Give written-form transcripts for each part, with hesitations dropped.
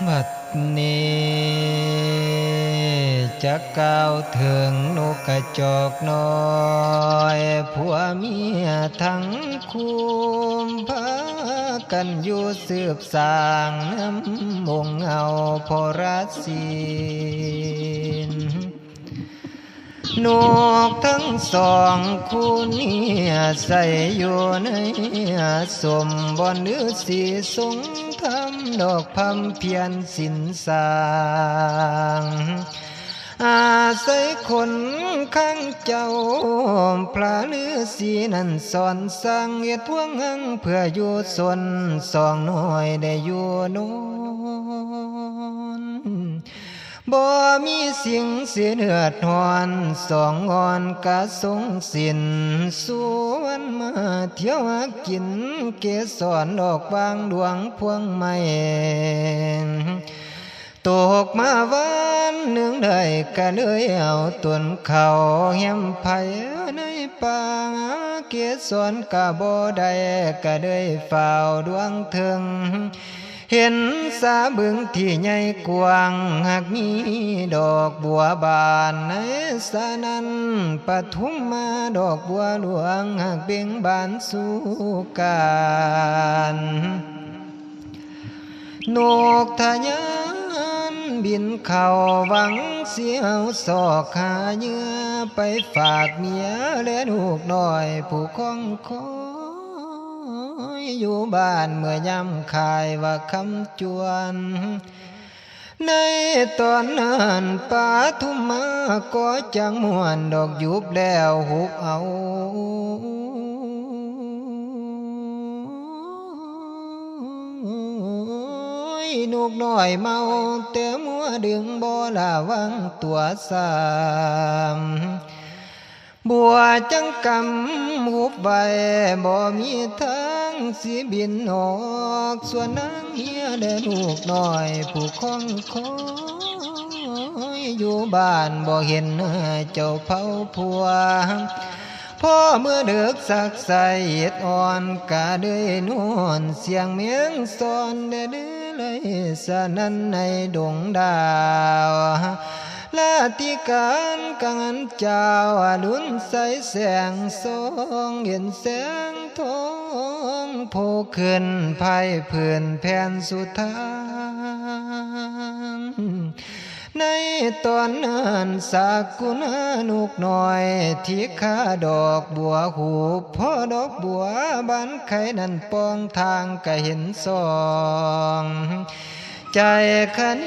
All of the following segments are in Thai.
บัดนี้จะก้าวถึงนกกระจอกน้อยผัวเมียทั้งคู่พากันอยู่สืบสร้างน้ำวงเงาพอราศีลนกทั้งสองคู่นี้ใส่อยู่ในสมบอนฤาษีทรงทำดอกพำเพียรสินสางอาศัยคนข้างเจ้าพระฤาษีนั้นสอนสั่งเหตุพวงหังเพื่ออยู่สนสองน้อยได้อยู่โน้นบ่มีสิ่งเสียเนือดหอนสองงอนกะสงสินสวนมาเที่ยวหากินเกสรดอกบางดวงพวงไม้ตกมาวันหนึ่งได้ก็เลยเอาต้นเขาเหี่ยมไผ่ในป่าเกสรกะบ่ได้ก็เลยเฝ้าดวงถึงเห็นสาบึงที่ใหญ่กว้างหากมีดอกบัวบานในสานั้นปทุมมาดอกบัวหลวงหากเบ่งบานสู่การนกทะยานบินเข้าหวังเสียวสอกหาเหยื่อไปฝากเมียและลูกน้อยผู้คองคอยอยู่บ้านเมื่อยำคายว่าคำจวนในตอนนั้นปาทุมมาก็จังม่วนดอกยุบแล้วหุบเอานกน้อยเมาแต่มัวดึงบ่ละวังตัวสามบัวจังกำหุบใบบ่มีทางสิบินออกส่วนนางเฮียและลูกน้อยผู้คองคอยอยู่บ้านบ่เห็นเจ้าเผาผัวพ่อเมื่อเดือกสักใสเอ็ดอ่อนกะเดยนวลเสียงเมียงสอนเดือเลยสนั่นในดวงดาวลาติการกังเจ้าลุนใสแสงสองเห็นแสงทองโผล่ขึ้นภายพื้นแผ่นสุธานในตอนนั้นสากุณานกน้อยที่ขาดอกบัวหูพ่อดอกบัวบานไข่นั้นปองทางก็เห็นสองใจขัน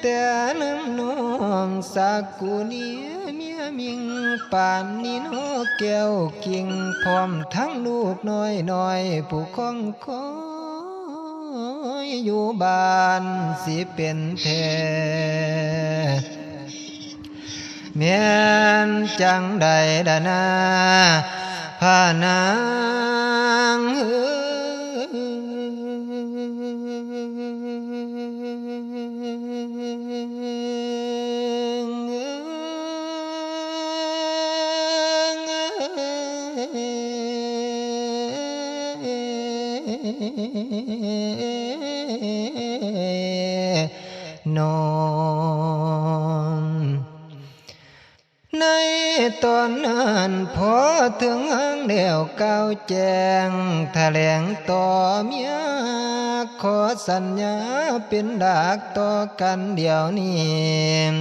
แต่น้ำนองสากุนีเมียมิงป่านนี้นกแก้วกิ่งพร้อมทั้งลูกน้อยน้อยผู้คองคอยอยู่บ้านสิเป็นแท้เมียนจังใดดานาพานางนอนในตอนนั้นพอถึงห้างเดียวก้าวแจงแถลงต่อเมียขอสัญญาเป็นดากต่อกันเดียวนี้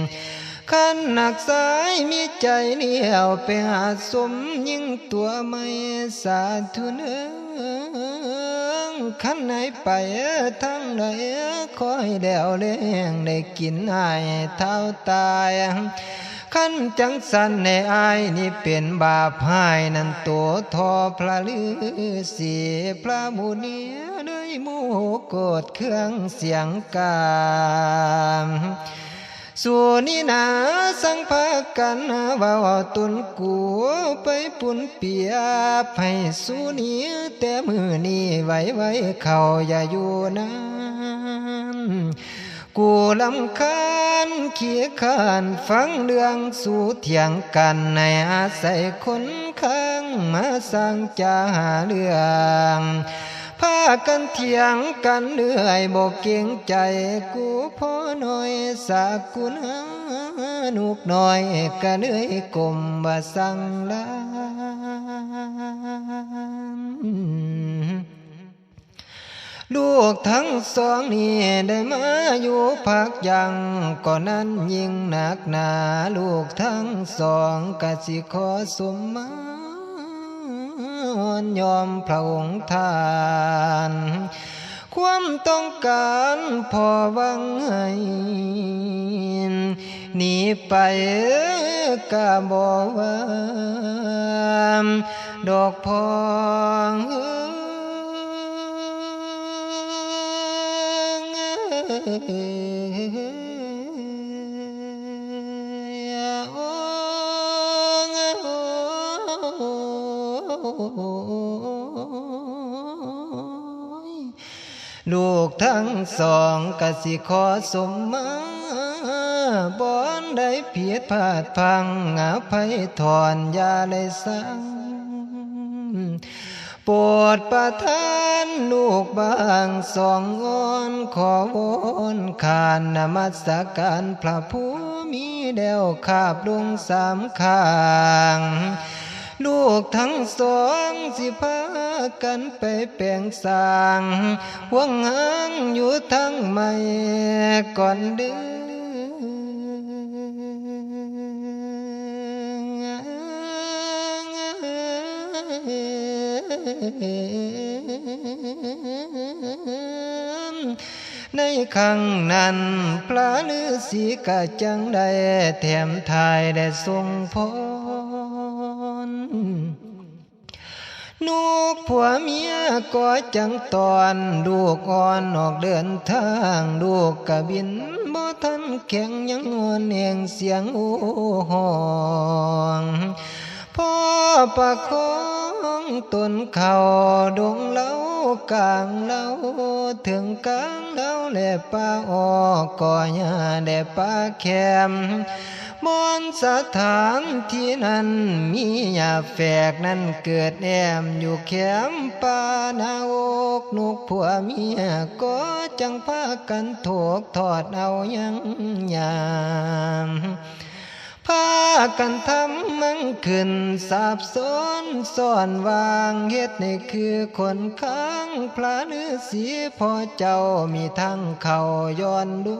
ขันหนักสายมีใจเดียวไปหาสมยิ่งตัวไม่สาธุเนื้อขันไหนไปทั้งไหนคอยเดียวเลี้ยงได้กินหายเท่าตายขันจังสันในอายนี่เป็นบาปหายนั่นตัวทอพระฤาษีพระมุนีด้วยมูโกดเครื่องเสียงกามส่วนนี้นาสังพากันว่าตุนกูไปปุ่นเปียบให้สู้นี้แต่มือนี้ไว้เขาอย่าอยู่นั้นกูลำคาญขี้ขานฟังเรื่องสู่เถียงกันในอาศัยคนข้างมาสร้างจาหาเรื่อง พ พากันเถียงกันเหนื่อยบอกเก่งใจกูพ่อน้อยสากุณานุกน้อยก็เหนื่อยกลมบ่สั่งลาลูกทั้งสองนี่ได้มาอยู่พักยังก่อนนั้นยิ่งหนักหนาลูกทั้งสองก็สิขอสมมายอมพระองค์ทานความต้องการพอวังให้หนีไปกะบ่ว่าดอกพองลูกทั้งสองก็สิขอสมมาบ่อนได้ผิดพลาดพังอภัยทอนอย่าได้สั่งโปรดประทานลูกบางสองอ้อนขอวอนขานนมัสการพระผู้มีแดวคาบดวงสามข้างลูกทั้งสองสิพากันไปแปลงสร้างห่วงหางอยู่ทั้งไม่ก่อนเดือนในครั้งนั้นพระฤาษีกะจังได้แถมทายได้ทรงพรลูกผัวเมียก็จังตอนลูกอ่อนออกเดินทางลูกกะบินบ่ทันแข็งยังอ่อนเองเสียงโอ้ห้องพ่อประคองต้นเขาดงเล้ากลางเล้าถึงกลางเล้าแลป่าออกก่อหญ้าแลป่าแคมมอนสถานที่นั้นมีหญ้าแฝกนั้นเกิดแอมอยู่แคมป่านาโอกนุกผัวเมียก็จังพากันถูกทอดเอายังยามพากันทำมั่งขึ้นสาบสนซ่อนวางเฮ็ดในคือคนข้างพระฤาษีพ่อเจ้ามีทั้งเขาย้อนดู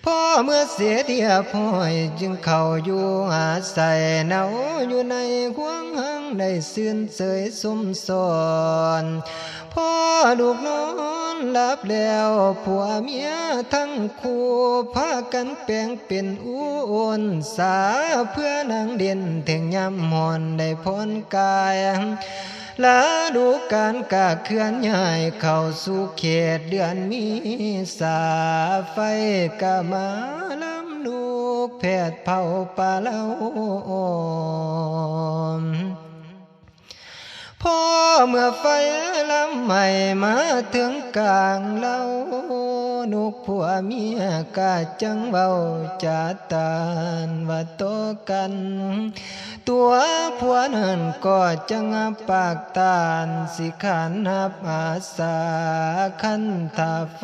พ่อเมื่อเสียเดียพ่อยจึงเข้าอยู่อาศัยเนาอยู่ในห่วงหังได้ซื่นเสยสมสอนพ่อลูกนอนหลับแล้วผัวเมียทั้งคู่พากันแปลงเป็นอ้วนสาเพื่อนางเด่นถึงยำหอนได้พ้นกายลาดูการกะเคลื่อนย้ายเข้าสู่เขตเดือนมีสาไฟกะมาลำลูกแพทย์เผาป่าเล่าพ่อเมื่อไฟลำใหม่มาถึงกลางเล่านุกผัวเมียกะจังเบาจัดตานว่าโตกันตัวผัวนั้นก็จังปากตานสิขันหับอาสาคันตาไฟ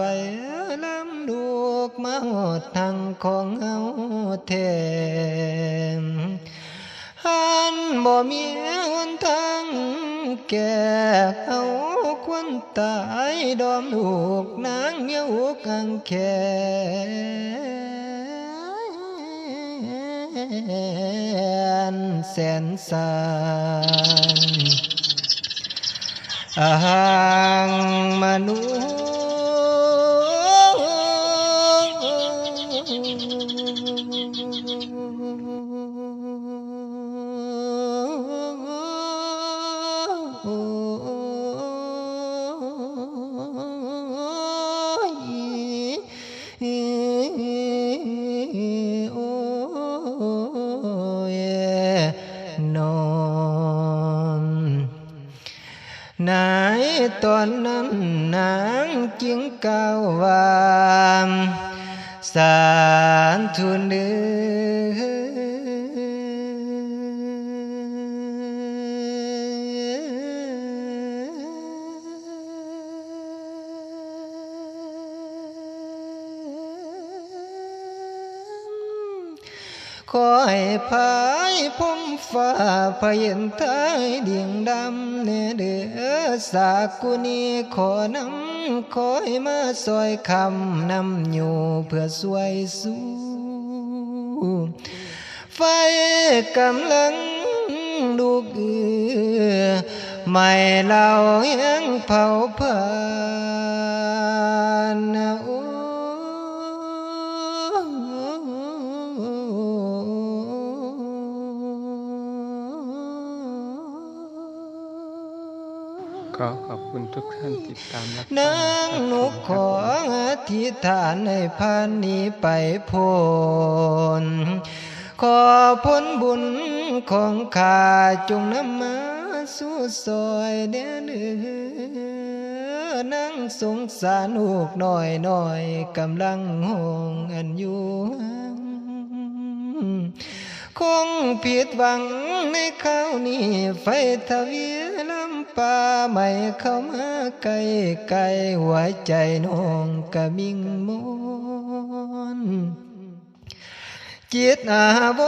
ลำลูกมาหดทางของเอาเทมหันบ่มีหนทางแก่เอาควันตายดอมลูกนางเมียอุกังแคนแสนสานอาหังมนุนายตอนนั้นนางจึงกล่าวว่าสาธุเนื้อ ขอให้พายพุ่มฟ้าพายันท้ายเดียงดำเนเด้อสากุณีขอนำขอให้มาซอยคำนำอยู่เพื่อสวยสู้ไฟกำลังลูกไม่เล่ายังเผาผ่านขอบคุณทุกท่านติดตามรับฟังนางนกขออธิษฐานให้พันนี้ไปพ้นขอผลบุญของข้าจงนำมาสู่ซอยเด้อนั่งสงสารลูกน้อยกำลังห้องอันอยู่คงผิดหวังในข้าวนี้ไฟทวีลำป่าไม่เข้ามาไกลหัวใจน้องกะมิ่งมนจิตอาว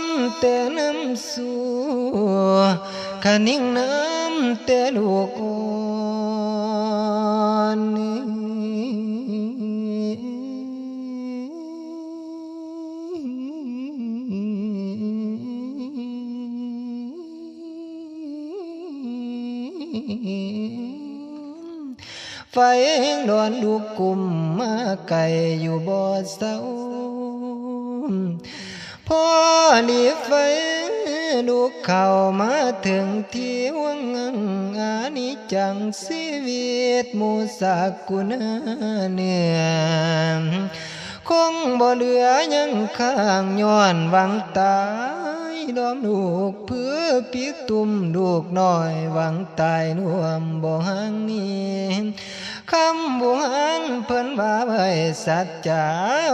รณ์แต่น้ำสู่ขนิ่งน้ำแต่ลูกอ่อนไฟดอนดูกลุ่มมาไก่อยู่บ่อเสาพอดีไฟดูเข้ามาถึงที่วังอานิจังชีวิตมูสักกุณาเนื้อคงบ่เหลือยังข้างย้อนหวังตายดอมลูกเพื่อปีกตุ่มลูกน้อยหวังตายน่วมบ่ห่างนี้คำบุหันเพิ่นว่าไว้สัจจา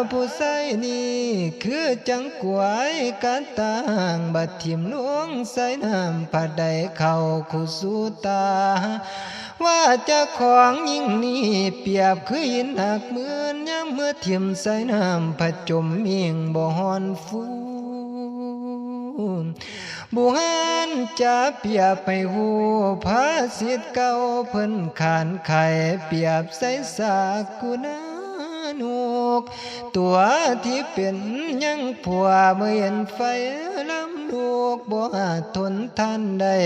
ผู้ใส่นี้คือจังกวยกันต่างบัดทิมหลวงใส่น้ำผัดใดเข้าคู่สู่ตาว่าจะของยิ่งนี้เปรียบคือหินหักเหมือนย้ำเมื่อทิมใส่น้ำผัดจมเมียงบ่ฮอนฟูบุหันจะเปรียบไปหูภาษิตเก่าเพิ่นขานไข่เปรียบใส่สากุณานกตัวที่เป็นยังผัวเมื่อเห็นไฟลำลูกบ่อาจทนทันได้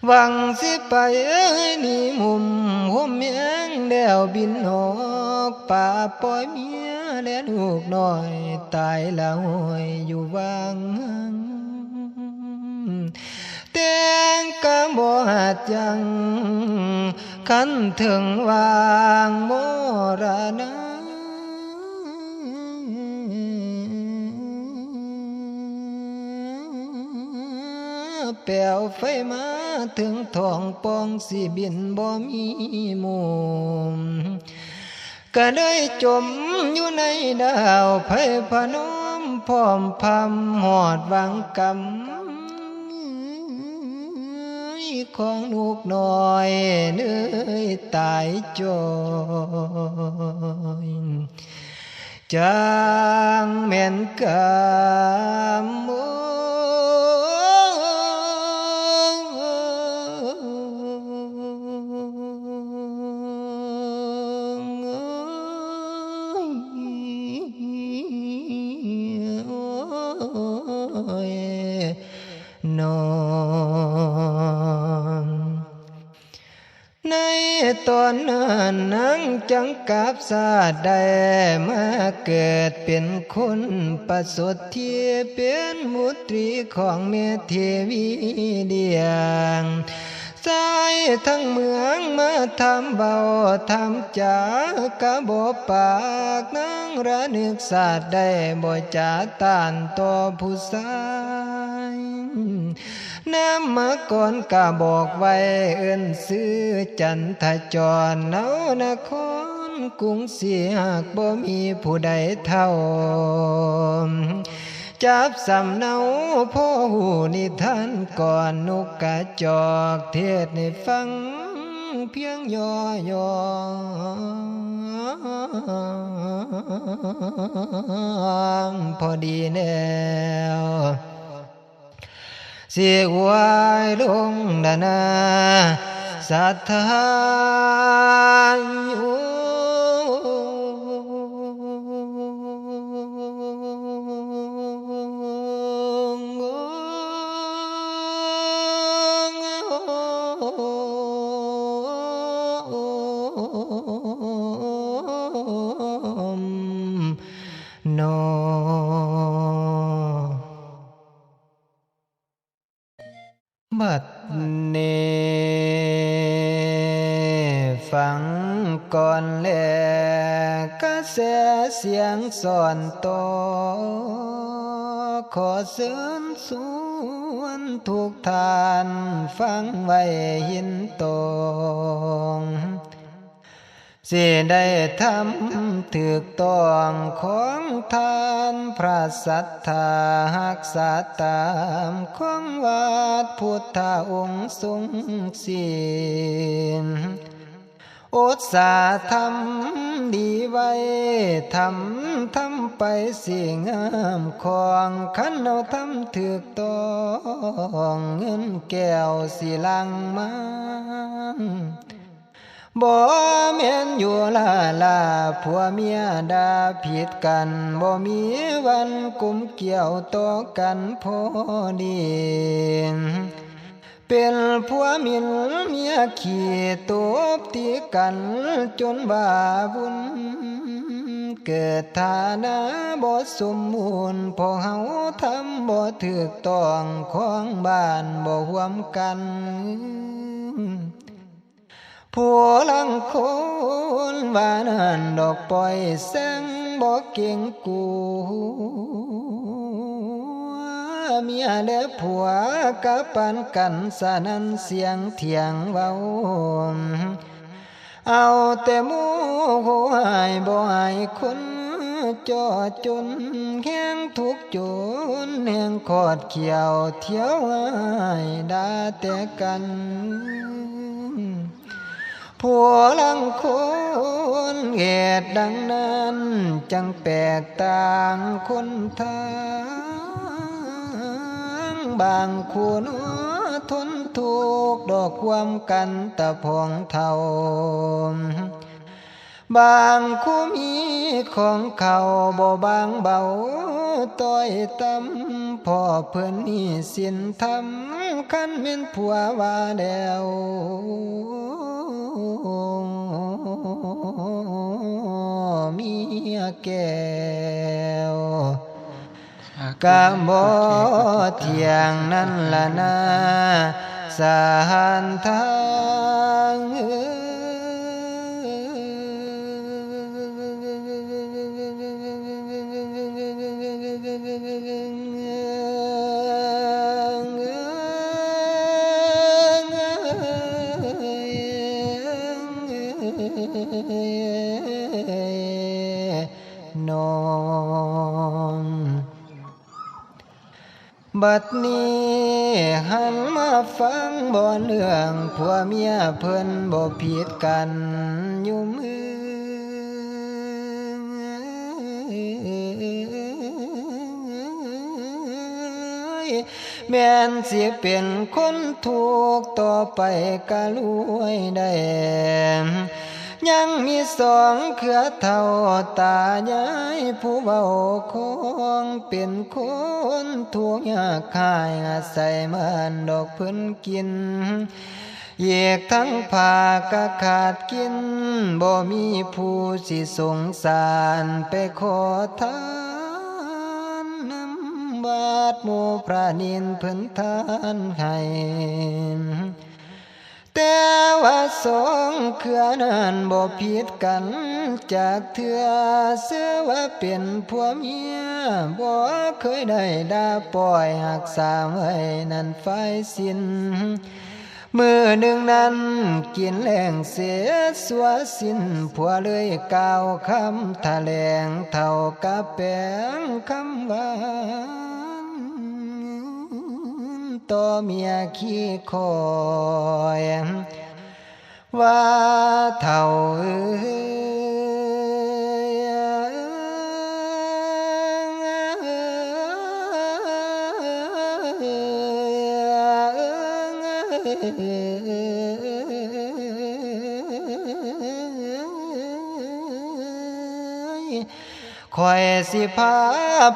หวังสิไปนี่มุมหัวเมียงเดี่ยวบินออกป่าปล่อยเมียและลูกน้อยตายแล้วอยู่วางแต่งกะบ่อาจยังคันถึงวางมรณะแปลวไฟมาถึงท้องปองสิบินบ่มีมุมก็เลยจมอยู่ในดาวไผพนมพร้อมพำหอดวังกำของลูกน้อยเนื้อตายจอยจางแม่นกำนอนในตอนนั้นนางจังกับสาดได้มาเกิดเป็นคนประสดที่เป็นมุตรีของเมเทวีเดียงสายทั้งเมืองมาทำเบาทำจากะบ่ปากนางระนึกสาดได้บ่จาต้านต่อผู้ชายน้ำมาก่อนกะบอกไว้เอิ้นซื้อจันทจรเนานครกรุงศรีหากบ่มีผู้ใดเท่าจับสำเนาพ่อหูนิทานก่อนนกกระจอกเทศในฟัง เพียงย่อพอดีแนวเสียหวายลงดานาสัทธาอยู่นอบัดเนฟังก่อนแลกระแสเสียงสอนต่อขอเชิญสวนทุกท่านฟังไว้หินตรงสิได้ทำถูกต้องของทานพระสัทธาหักษาตามของวัดพุทธองค์ทรงศีลอุตสาห์ทำดีไว้ทำไปสิงามของขันเอาทำถูกต้องเงินแก้วสิลังมาบ่แม่นอยู่ลาผัวเมียด่าผิดกันบ่มีวันกุมเกี่ยวต่อกันพอดีเป็นผัวมินเมียขี้ตบตีกันจนว่าบุญเกิดฐานะบ่สมบูรณ์พอเฮาทำบ่ถูกต้องของบ้านบ่ร่วมกันผู้ลังคนว่านั้นดอกปล่อยแสงบ่เก่งกูเมียและผัวกับปันกันสนั่นเสียงเถียงเว้าเอาแต่หมู่หายบ่หายคนจ่อจนแห้งทุกจนแห่งคอดเขียวเที่ยวหายด่าแต่กันผัวลังคนเหตุดังนั้นจังแปลกต่างคนทางบางคนทนทุกข์ดอกความกันตะพองเท่าบางคู่มีของเขาบ่บางเบาต้อยต่ำพ่อเพิ่นนี่สินทำคันแม่นผัวว่าแล้วเมียแก้วกะบ่เที่ยงนั่นล่ะนะสานทางนอนบัดนี้หันมาฟังบ่เรื่องผัวเมียเพิ่นบ่ผิดกันอยู่มือแม่นสิเป็นคนทุกข์ต่อไปก็รวยได้ยังมีสองเครือเท่าตายายผู้เบาของเป็นคนทุกข์ยากขายอาศัยมันดอกเพิ่นกินแยกทั้งผากะขาดกินบ่มีผู้สิสงสารไปขอทานน้ำบาดหมู่พระนินเพิ่นทานให้แต่ว่าสองเครือนั้นบ่ผิดกันจากเถื่อเสื้อว่าเป็นผัวเมียบ่เคยได้ด่าปล่อยหักษาไว้นั่นฝ่ายสิ้นมือหนึ่งนั้นกินแรงเสียสัวสิ้นผัวเลยกล่าวคำแถลงเท่ากับแปลงคำว่าต่อเมียขี้คอย ว่าเท่าคอยสิพา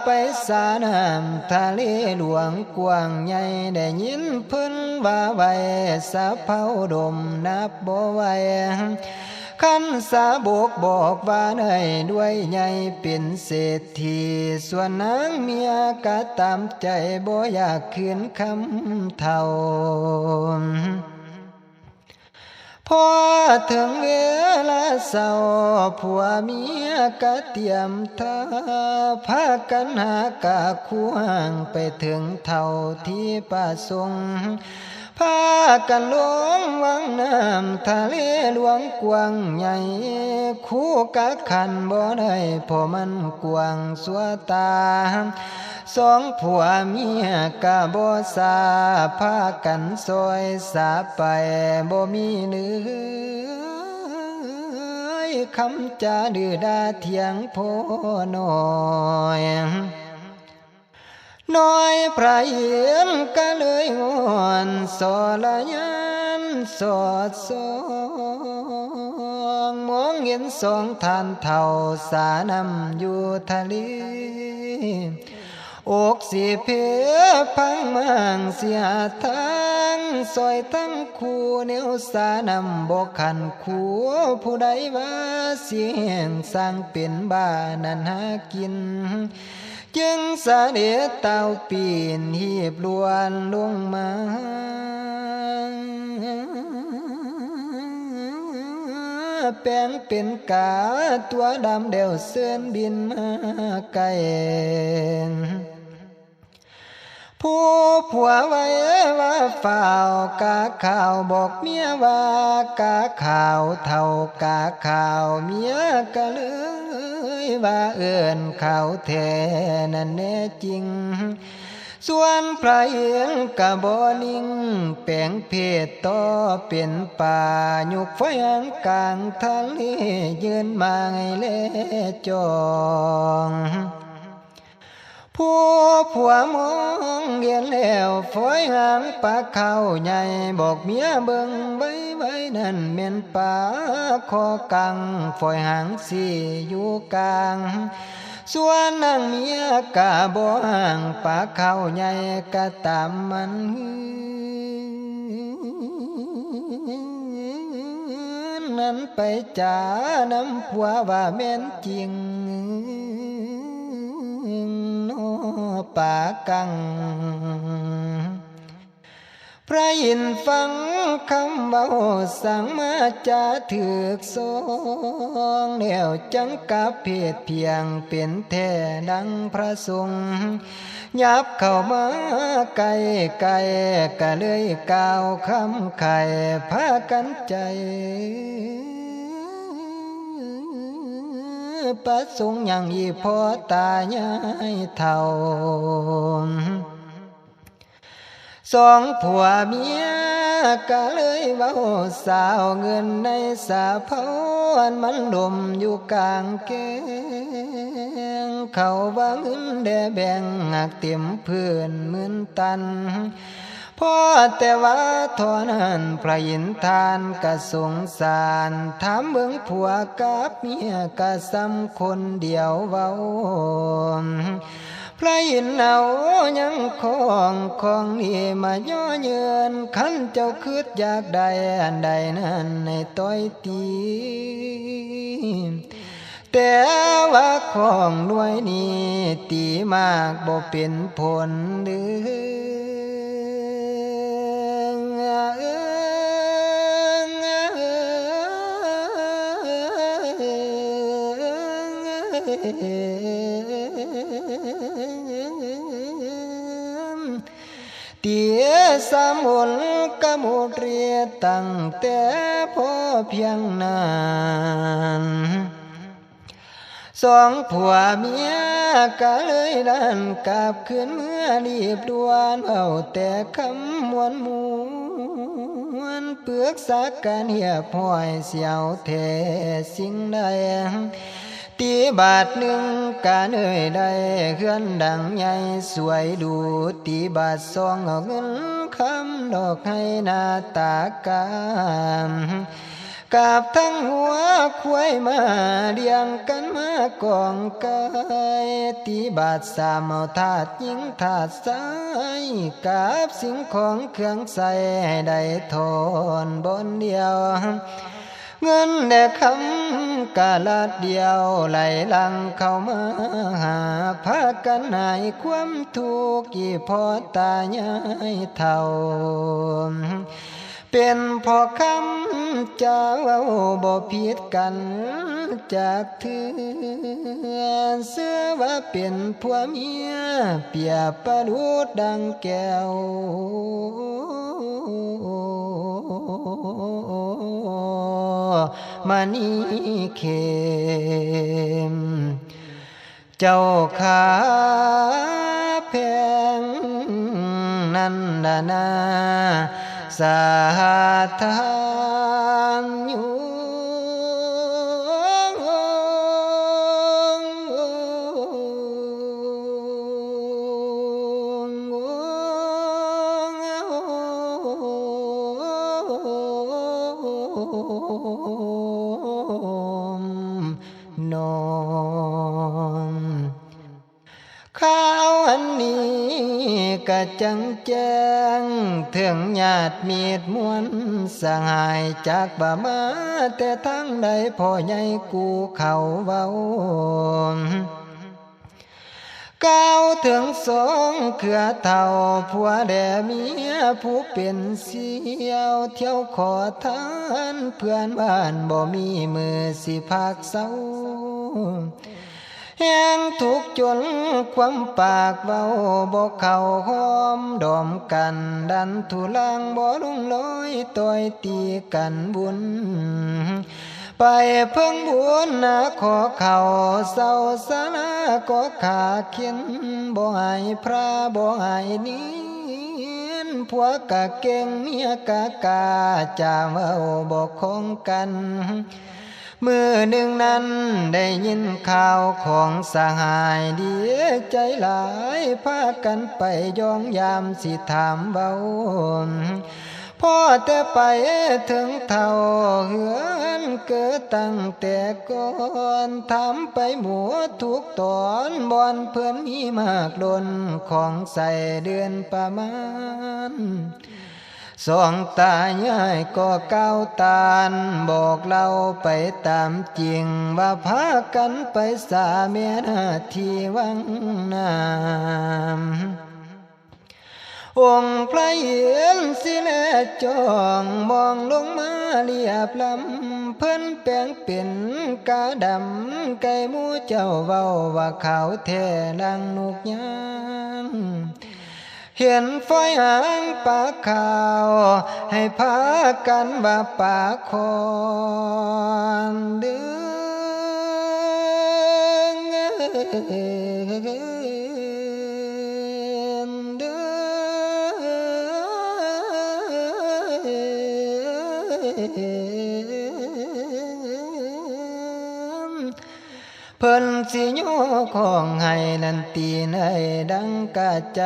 ไปสาน้ำทะเลหลวงกว้างใหญ่ได้ยินเพิ่นว่าไว้สะเภาดมนับบ่ไหวคันสาบกบอกว่าได้ด้วยใหญ่เป็นเศรษฐีส่วนนางเมียก็ตามใจบ่อยากคืนคำเท่าพอถึงเวลาเศร้าผัวเมียก็เตรียมท่าพากันหากะควงไปถึงเท่าที่ประสงค์พากันลงวังน้ำทะเลหลวงกว้างใหญ่คู่กะขันบ่ได้พอมันกว้างสัวตาสองผัวเมียกะบ่สาพากันซอยสาไปบ่มีเนื้อคำจาดื้อดาเถียงโพน้อยน้อยพระเหียนก็เลยงอนสอละยันสอดส่องมองเห็นสองท่านเท่าสานำอยู่ทะเลอกสิเพพังมังเสียทั้งซอยทั้งคู่แนวสานำบกขันคู่ผู้ใดว่าเสียงสร้างเป็นบ้านั้นหากินจึงเสด็จเต่าปีนหีบลวนลงมาแปลงเป็นกาตัวดำเดี่ยวเสื่อนบินมาไกลผู้ผัวไว้ว่าฝ่าวกาข่าวบอกเมียว่ากาข่าวเท่ากาข่าวเมียก็เลยว่าเอิ้นข่าวแท้นั่นแน่จริงส่วนพระเอียงกะบ่นิ่งแปลงเพศต่อเป็นป่ายุกไฟอังกลางทะเลยืนมาไงเลจองผู้ผัวมองเห็นแล้วฝอยหางปลาเข้าใหญ่บอกเมียเบิ่งไว้นั่นแม่นปลาคอกังฝอยหางสิอยู่กลางส่วนนางเมียกะบ่ห่างปลาเข้าใหญ่กะตามมันนั้นไปจ่าน้ำผัวว่าแม่นจริงป่ากังพระอินทร์ฟังคำเบาสั่งมาจะถึกสองแนวจังกับเพศเพียงเป็นแท้ดังพระสงฆ์ยับเข้ามาไกลก็เลยกล่าวคำไข่พากันใจประสงค์อย่างอีพอตายายเท่าสองผัวเมียก็เลยเว้าสาวเงินในสาเผาอันมันดมอยู่กลางแกงเขาว่าเงินแดแบ่งหักเต็มเพื่อนหมื่นตันพอแต่ว่าทอนั้นพระอินทานก็สงสารถามเบิ่งผัวกับเมียก็ซ้ำคนเดียวเว้าพระอินทร์เอายังของนี่มาย่อเยินขันเจ้าคิดอยากได้อันใดนั้นในต้อยตีแต่ว่าของรวยนี้ตีมากบ่เป็นผลเด้เตียสามุนกะมุเรียตั้งแต่พอเพียงนานสองผัวเมียก็เลยดันกลับคืนเมื่อรีบด่วนเอาแต่คำมวนมู วนเปลือกสากันเหียบห้อยเสียวเทสิ่งใดตีบาทหนึ่งการได้เฮือนดังใหญ่สวยดูตีบาทสองเอาเงินคำดอกให้หน้าตากามกาบทั้งหัวควายมาเรียงกันมากองกายตีบาทสามเอาถาดหญิงถาดซ้ายกาบสิ่งของเครื่องใส่ให้ได้ทนบนเดียวเงินแด่คำกาลาดเดียวไหลลังเข้ามาหาพากันหายความทุกข์กี่พอตายายเท่าเป็นพอคำเจ้าบ่ผิดกันจากเถื่อนเสื้อว่าเป็นผัวเมียเปียประดุดดังแก้วมานีเข็มเจ้าขาแพงนันดานาสาธานอยู่นอนข้าวอันนี้กะจังแจ้งถึงญาติมีดมวนสหายจากบ่มาแต่ทั้งใดพ่อใหญ่กูเขาเว้าก้าวถึงสองเขือเท่าผัวแด่เมียผู้เป็นเสียวเที่ยวขอทานเพื่อนบ้านบ่มีมือสิพากเศร้าแห้งทุกจนความปากเว้าบ่เข้าหอมดอมกันดันทุลังบ่ลงลอยต่อยตีกันบุญไปเพิ่งบุญนะขอเข่าเศร้าสานาก็ขาเขียนบ่ให้พระบ่ให้นินผัวกะเก่งเมียกะกาจะเว้าบ่คงกันมือหนึ่งนั้นได้ยินข่าวของสหายดีใจหลายพากันไปย่องยามสิถามเบาพ่อแต่ไปถึงเท่าเหือนเกิดตั้งแต่ก่อนทำไปหมัวทุกตอนบอนเพื่อนมีมากล้นของใส่เดือนประมาณสองตายายก็ก้าวตานบอกเราไปตามจริงว่าพากันไปสาเมียนาที่วังน้ำองค์พระเห็นสิแลจ้องมองลงมาเรียบลำเพิ่นแปลงเป็นกาดำไก่หมูเจ้าเว้าว่าขาวแท้ดังนกยางเห็นไฟหางปลาขาวให้พากันว่าปลาคอนเดือนเดือนเพิ่นสิโยของให้นันตีในดังกะใจ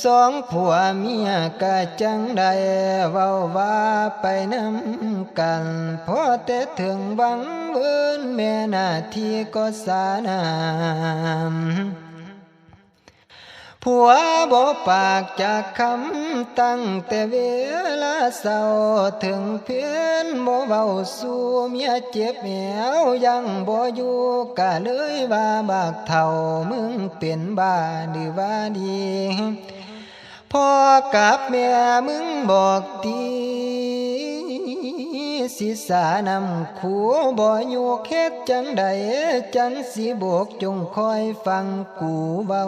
สองผัวเมียกะจังได้เว้าว่าไปนำกันพอแต่ถึงวังเวินแม่หน้าที่ก็สานามผัวบ่ปากจากคำตั้งแต่เวลาเศร้าถึงเพี้ยนบ่เว้าสู่เมียเจ็บแหวยังบ่อยู่กะเลยว่าบากเท่ามึงเป็นบ้าหรือว่าดีพ่อกับแม่มึงบอกตีสิสานำขัวบ่อยู่เฮ็ดจังใดจังสิบอกจงคอยฟังกูเว้า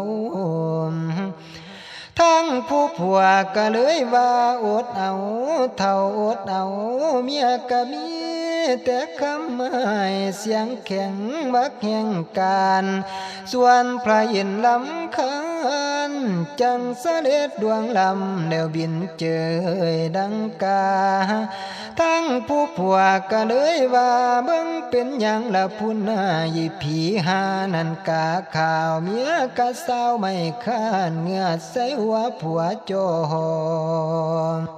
ทั้งผู้ผัวก็เลยว่าอดเอาเท่าอดเอาเมียก็มีแต่คำหมายเสียงแข็งบักแห่งการส่วนพระอินทร์ลำคาญจังเสด็จดวงลำแล้วบินเจยดังกาทั้งผู้ผัวก็เลยว่าเบิ่งเป็นหยังละพุ่นยิผีหานันกาข่าวเมียกะสาวไม่ค้านเหงื่อใส่หัวผัวโจ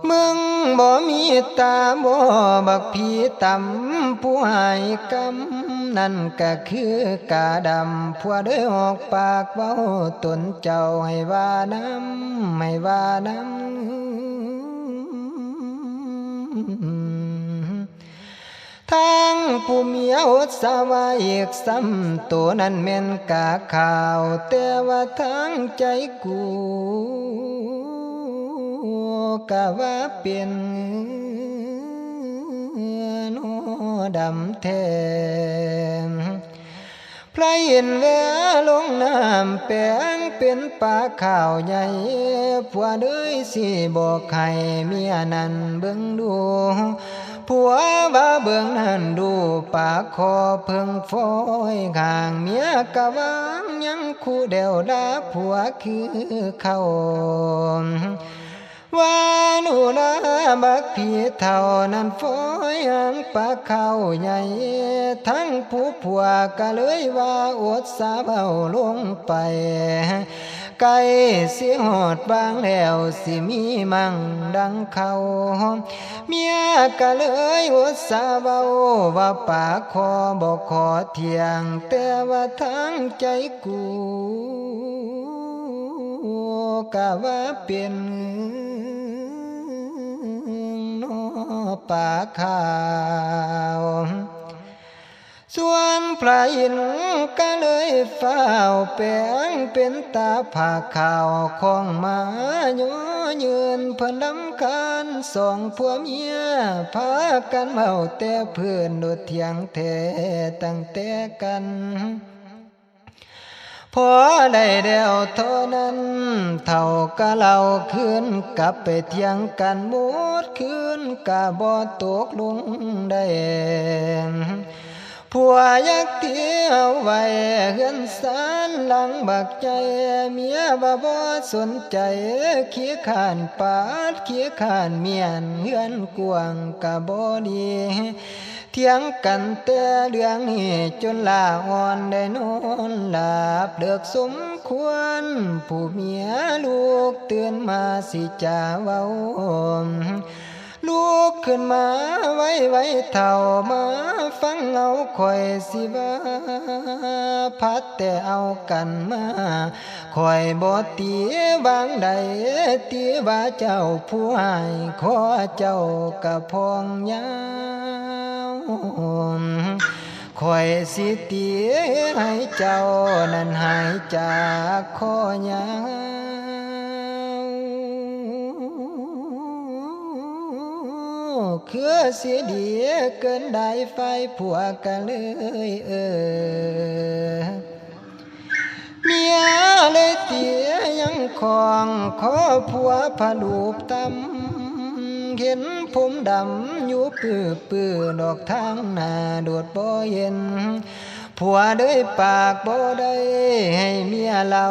มึงบ่มีตาบ่บักผีต่ำผู้หายกำนั่นก็คือกาดำผัวเด้อออกปากเว้าตนเจ้าให้ว่าน้ำให้ว่าน้ำทางผู้เมียอดสาวาเอกซ้ำตัวนั้นแม่นกาข่าวแต่ว่าทางใจกูกะว่าเป็นโนดำแทนพระอินทร์แวลงน้ำแปลงเป็นปลาขาวใหญ่ผัวเด้ยสิบอกให้เมียนั้นเบิ่งดูผัวว่าเบิ่งนั้นดูปากคอเพิ่งฟอยข้างเมียกะวางยังคู่เดียวดาผัวคือเขาว่าหนูนาบักผีเท่านั้นฟอยหางปากเขาใหญ่ทั้งผู้ผัวก็เลยว่าอดสาเบาลงไปไก่สิหอดบางแล้วสิมีมั่งดังเขาเมียก็เลยอดสาเบาว่าปากคอบอกขอเถียงแต่ว่าทั้งใจกูกะว่าเป็นป่าขาวส่วนพระอินทร์ก็เลยฝ้าวแปลงเป็นตาผาขาวของมาย่อยืนเพิ่นลำคาญสองผัวเมียพากันเมาแต่เพื่อนโดดเถียงแท้ตั้งแต่กันพอได้เดียวเท่านั้นเท่าก็เล่าคืนกลับไปเถียงกันหมดคืนกะบ่ตกลงได้ผัวยักเที่ยวไว้เฮือนศาลหลังบักใจเมียบ่สนใจขี้ข้านปาดขี้ข้านเมียนเฮือนกวางกะบ่ดีเถียงกันแต่เรื่องนี้จนลาอ่อนได้นอนหลับเลิกสมควรผู้เมียลูกตื่นมาสิจาเว้าลูกขึ้นมาไว้เท่ามาฟังเอาคอยสิว่าพัดแต่เอากันมาคอยบ่ตีบางใดตีว่าเจ้าผู้ให้ขอเจ้ากะพองยาวคอยสิตีให้เจ้านั้นหายจากคอยาวคือสิดีเกินได้ไฟผัวกันเลยเมียเลยเตียยังของขอผัวผาลูบตำเห็นผมดำอยู่ปื้อดอกทางหน้าโดดบ่เย็นผัวเด้ยปากบ่ได้ให้เมียเรา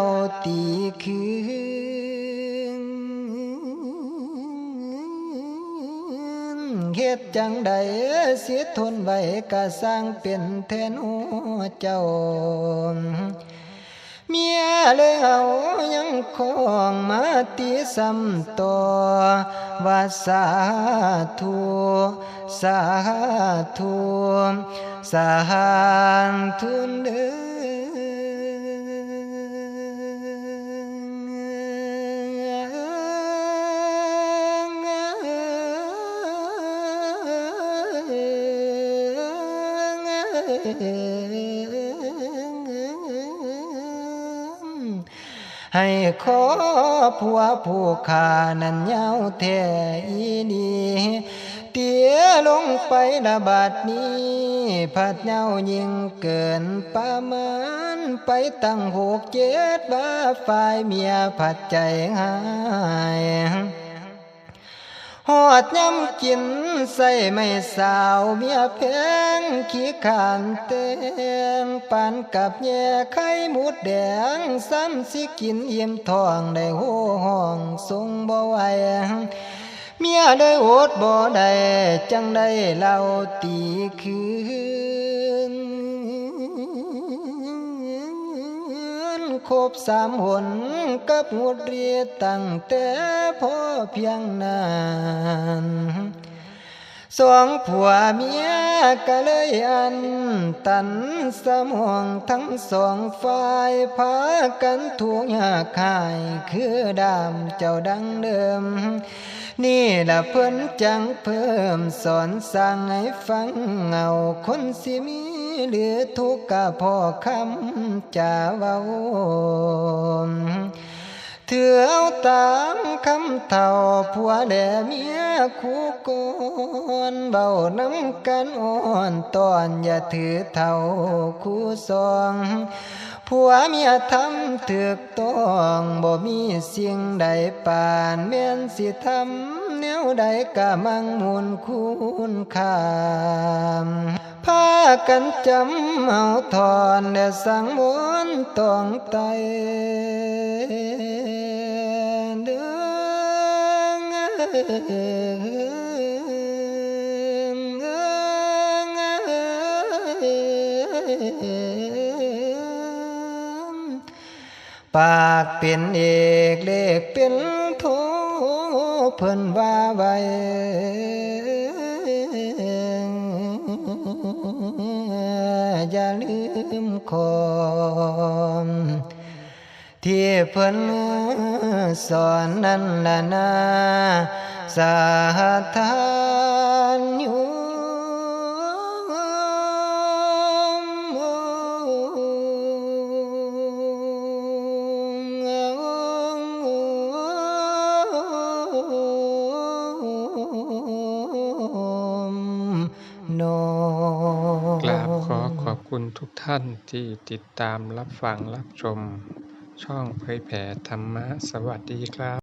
ตีคืนเฮ็ดจังใดสิทนไว้กะสร้างเป็นแทนหัวเจ้าเมียเลยเอายังของมาตีซ้ำต่อว่าสาธุสาธุสาธุเด้ให้ขอผัวผู้ขานั้นยาวแท้อีดี เตียลงไประบาดนี้ผัดเหย้ายิ่งเกินประมาณไปตั้ง6-7ว่าฝ่ายเมียผัดใจหายหอดย้ำกินใส่ไม่สาวเมียแพงขี้ขานเตงปานกับแย่ไข่หมูแดงซ้ำสิกินอิ่มท้องได้โหห้องทรงบ่ไหวเมียได้อดบ่ได้จังได้เล่าตีคืนครบ3 หนกับงดเรียตั้งแต่พอเพียงนั้นสองผัวเมียก็เลยอันตันสมองทั้งสองฝ่ายพากันถูกยากหายคือดามเจ้าดังเดิมนี่ล่ะเพิ่นจังเพิ่มสอนสั่งให้ฟังเอาคนสิมีหรือทุกข์ก็พอคำจะเว้าถือเอาตามคำเฒ่าผัวและเมียคู่ก่อนเบาน้ำกันอ่อนตอนอย่าถือเฒ่าคู่สองผัวเมียทำถึกต้องบ่มีสิ่งใดปานแม่นสิทำแนวใดก็มั่งมูลคุณค่าพากันจำเอาทอนและสังวนต้องไตเด้ปากเป็นเอกเลขเป็นโทเพิ่นว่าไว้อย่าลืมคนที่เพิ่นสอนนั่นล่ะนะสาธารอยู่กราบขอขอบคุณทุกท่านที่ติดตามรับฟังรับชมช่องเผยแผ่ธรรมะสวัสดีครับ